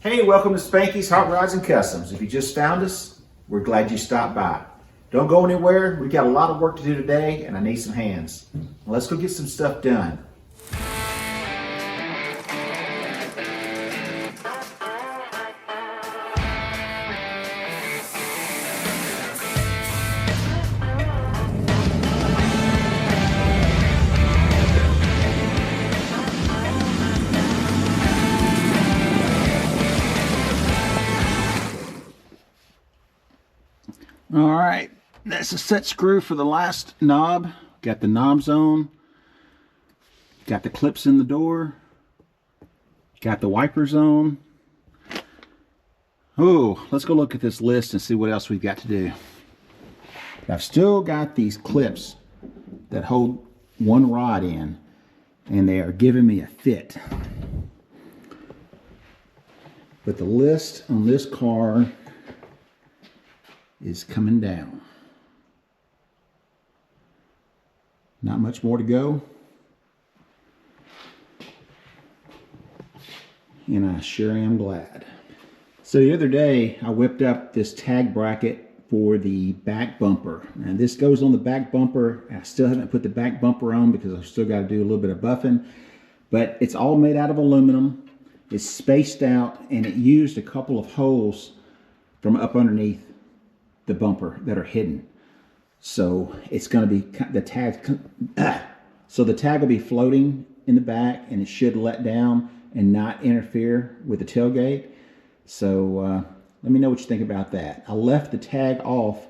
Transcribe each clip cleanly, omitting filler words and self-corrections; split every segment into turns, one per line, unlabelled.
Hey, welcome to Spanky's Hot Rods and Customs. If you just found us, we're glad you stopped by. Don't go anywhere. We got a lot of work to do today, and I need some hands. Let's go get some stuff done. All right, that's a set screw for the last knob. Got the knobs on. Got the clips in the door. Got the wipers on. Oh, let's go look at this list and see what else we've got to do. I've still got these clips that hold one rod in, and they are giving me a fit. But the list on this car is coming down. Not much more to go. And I sure am glad. So the other day I whipped up this tag bracket for the back bumper. And this goes on the back bumper. I still haven't put the back bumper on because I've still got to do a little bit of buffing. But it's all made out of aluminum. It's spaced out, and it used a couple of holes from up underneath the bumper that are hidden. So it's going to be the tag. So the tag will be floating in the back, and it should let down and not interfere with the tailgate. So let me know what you think about that. I left the tag off,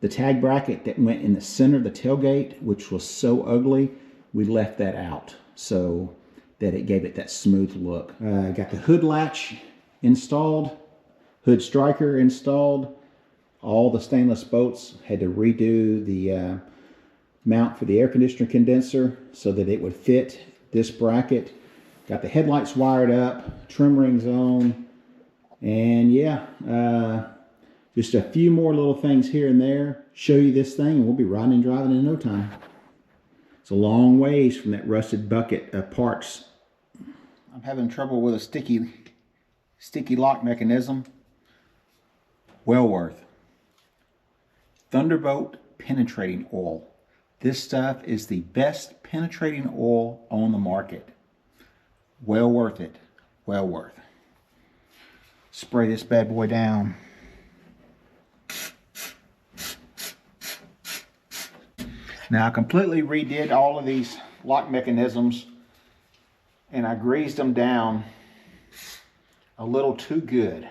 the tag bracket that went in the center of the tailgate, which was so ugly. We left that out so that it gave it that smooth look. Got the hood latch installed, hood striker installed. All the stainless bolts. Had to redo the mount for the air conditioner condenser so that it would fit this bracket. Got the headlights wired up, trim rings on, and yeah, just a few more little things here and there. Show you this thing, and we'll be riding and driving in no time. It's a long ways from that rusted bucket of parts. I'm having trouble with a sticky lock mechanism. Well worth. Thunderbolt penetrating oil. This stuff is the best penetrating oil on the market. Well worth it. Well worth. Spray this bad boy down. Now I completely redid all of these lock mechanisms, and I greased them down a little too good.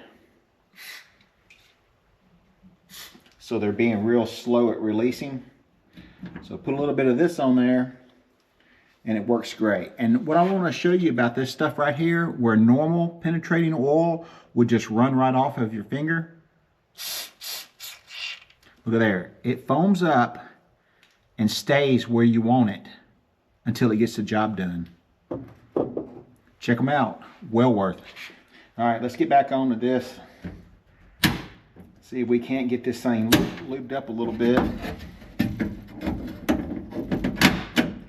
So they're being real slow at releasing. So put a little bit of this on there, and it works great. And what I want to show you about this stuff right here, where normal penetrating oil would just run right off of your finger. Look at there. It foams up and stays where you want it until it gets the job done. Check them out. Well worth it. All right, let's get back on to this. See if we can't get this thing lubed up a little bit.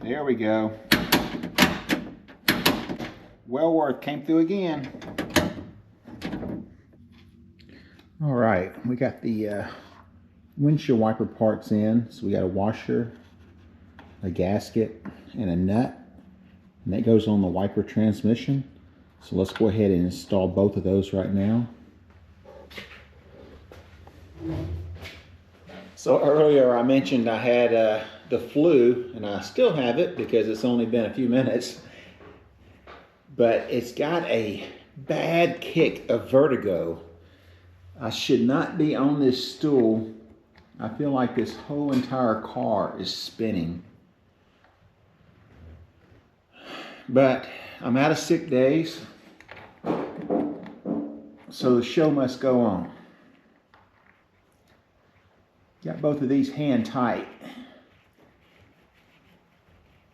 There we go. Well worth, came through again. All right, we got the windshield wiper parts in. So we got a washer, a gasket, and a nut. And that goes on the wiper transmission. So let's go ahead and install both of those right now. So earlier I mentioned I had the flu, and I still have it because it's only been a few minutes, but it's got a bad kick of vertigo. I should not be on this stool. I feel like this whole entire car is spinning. But I'm out of sick days, so the show must go on. Got both of these hand tight.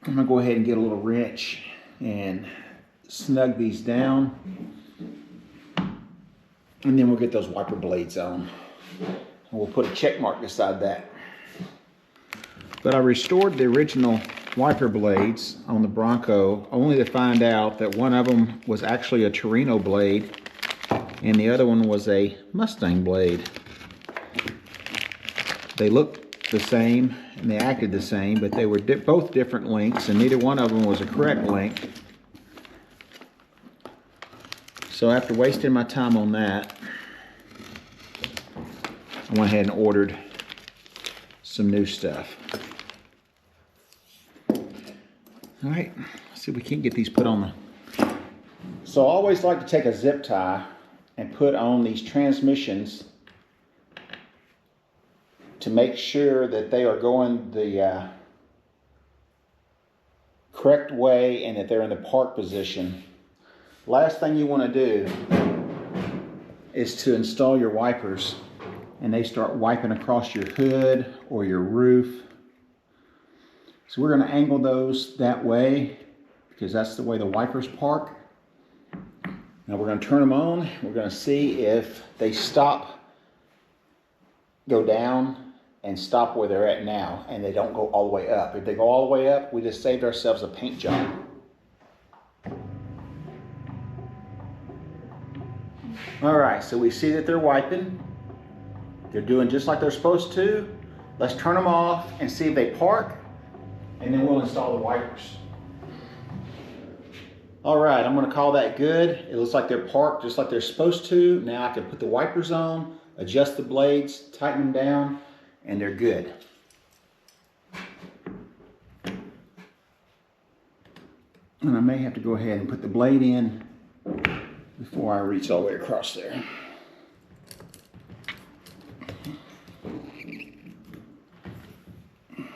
I'm gonna go ahead and get a little wrench and snug these down. And then we'll get those wiper blades on. And we'll put a check mark beside that. But I restored the original wiper blades on the Bronco only to find out that one of them was actually a Torino blade and the other one was a Mustang blade. They looked the same and they acted the same, but they were both different lengths, and neither one of them was a correct length. So after wasting my time on that, I went ahead and ordered some new stuff. All right, let's see if we can get these put on the... So I always like to take a zip tie and put on these transmissions to make sure that they are going the correct way and that they're in the park position. Last thing you want to do is to install your wipers and they start wiping across your hood or your roof. So we're going to angle those that way because that's the way the wipers park. Now we're going to turn them on. We're going to see if they stop, go down, and stop where they're at now, and they don't go all the way up. If they go all the way up, we just saved ourselves a paint job. All right, so we see that they're wiping. They're doing just like they're supposed to. Let's turn them off and see if they park, and then we'll install the wipers. All right, I'm gonna call that good. It looks like they're parked just like they're supposed to. Now I can put the wipers on, adjust the blades, tighten them down, and they're good. And I may have to go ahead and put the blade in before I reach all the way across there. Let's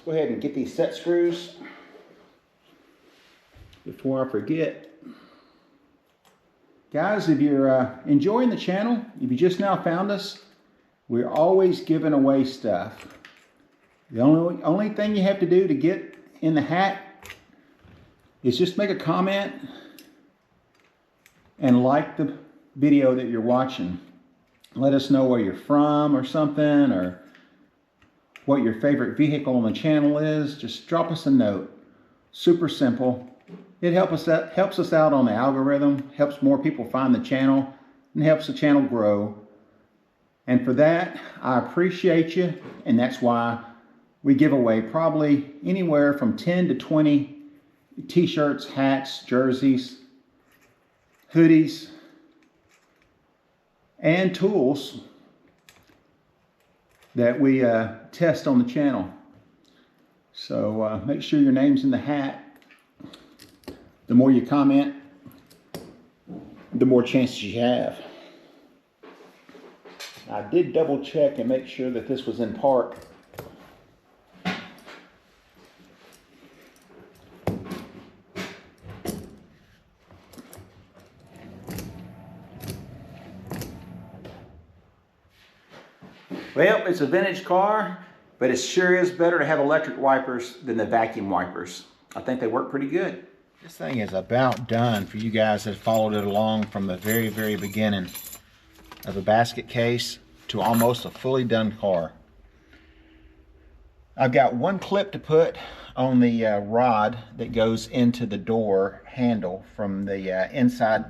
go ahead and get these set screws before I forget. Guys, if you're enjoying the channel, if you just now found us, we're always giving away stuff. The only thing you have to do to get in the hat is just make a comment and like the video that you're watching. Let us know where you're from or something, or what your favorite vehicle on the channel is. Just drop us a note. Super simple. It helps us out on the algorithm, helps more people find the channel, and helps the channel grow. And for that, I appreciate you, and that's why we give away probably anywhere from 10 to 20 t-shirts, hats, jerseys, hoodies, and tools that we test on the channel. So make sure your name's in the hat. The more you comment, the more chances you have. I did double check and make sure that this was in park. Well, it's a vintage car, but it sure is better to have electric wipers than the vacuum wipers. I think they work pretty good. This thing is about done for you guys that followed it along from the very, very beginning of a basket case to almost a fully done car. I've got one clip to put on the rod that goes into the door handle, from the inside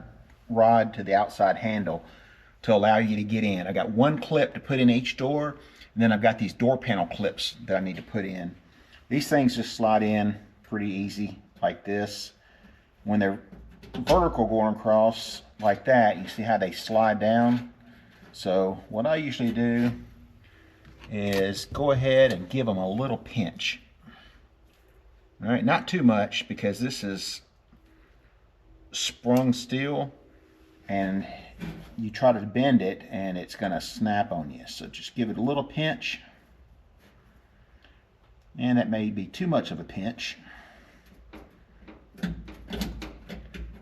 rod to the outside handle, to allow you to get in. I got one clip to put in each door, and then I've got these door panel clips that I need to put in. These things just slide in pretty easy like this. When they're vertical going across like that, you see how they slide down. So what I usually do is go ahead and give them a little pinch. All right, not too much, because this is sprung steel and you try to bend it and it's going to snap on you. So just give it a little pinch, and that may be too much of a pinch,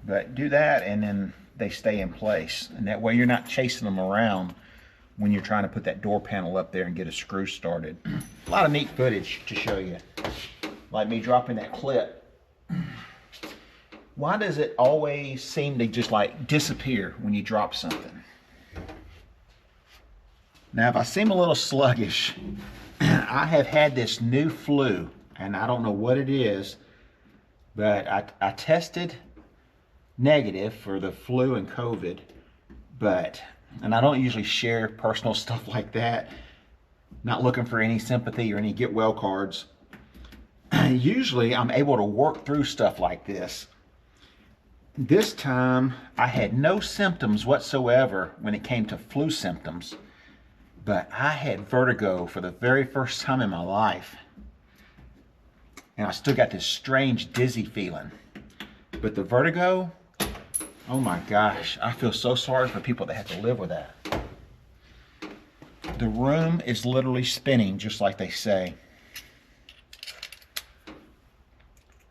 but do that and then they stay in place, and that way you're not chasing them around when you're trying to put that door panel up there and get a screw started. A lot of neat footage to show you, like me dropping that clip. Why does it always seem to just like disappear when you drop something? Now, if I seem a little sluggish, I have had this new flu, and I don't know what it is, but I tested negative for the flu and COVID, and I don't usually share personal stuff like that. Not looking for any sympathy or any get well cards. Usually I'm able to work through stuff like this. This time I had no symptoms whatsoever when it came to flu symptoms, but I had vertigo for the very first time in my life. And I still got this strange dizzy feeling. But the vertigo, oh my gosh, I feel so sorry for people that have to live with that. The room is literally spinning, just like they say.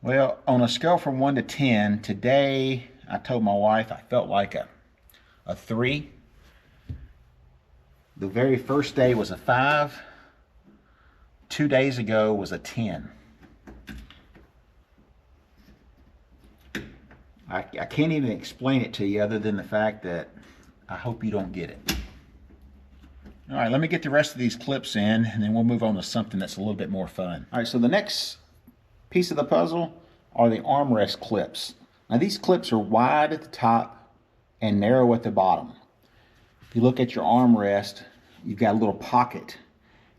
Well, on a scale from 1 to 10, today I told my wife I felt like a 3. The very first day was a 5. 2 days ago was a 10. I can't even explain it to you other than the fact that I hope you don't get it. All right, let me get the rest of these clips in, and then we'll move on to something that's a little bit more fun. All right, so the next piece of the puzzle are the armrest clips. Now these clips are wide at the top and narrow at the bottom. If you look at your armrest, you've got a little pocket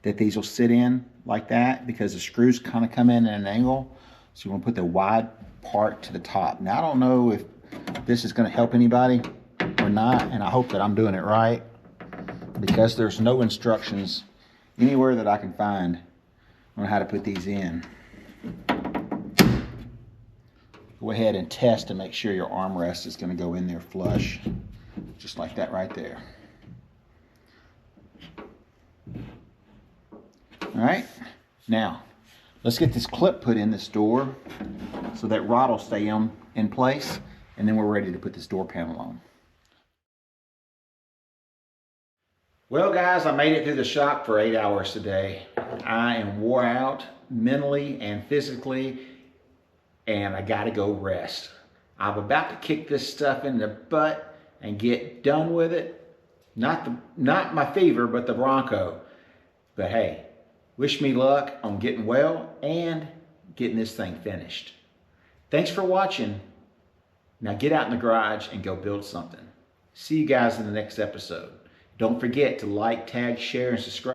that these will sit in like that because the screws kind of come in at an angle. So you want to put the wide part to the top. Now I don't know if this is going to help anybody or not, and I hope that I'm doing it right, because there's no instructions anywhere that I can find on how to put these in. Go ahead and test to make sure your armrest is going to go in there flush, just like that right there. All right, now let's get this clip put in this door so that rod will stay in place, and then we're ready to put this door panel on. Well guys, I made it through the shop for 8 hours today. I am wore out mentally and physically, and I gotta go rest. I'm about to kick this stuff in the butt and get done with it. Not my fever, but the Bronco. But hey, wish me luck on getting well and getting this thing finished. Thanks for watching. Now get out in the garage and go build something. See you guys in the next episode. Don't forget to like, tag, share, and subscribe.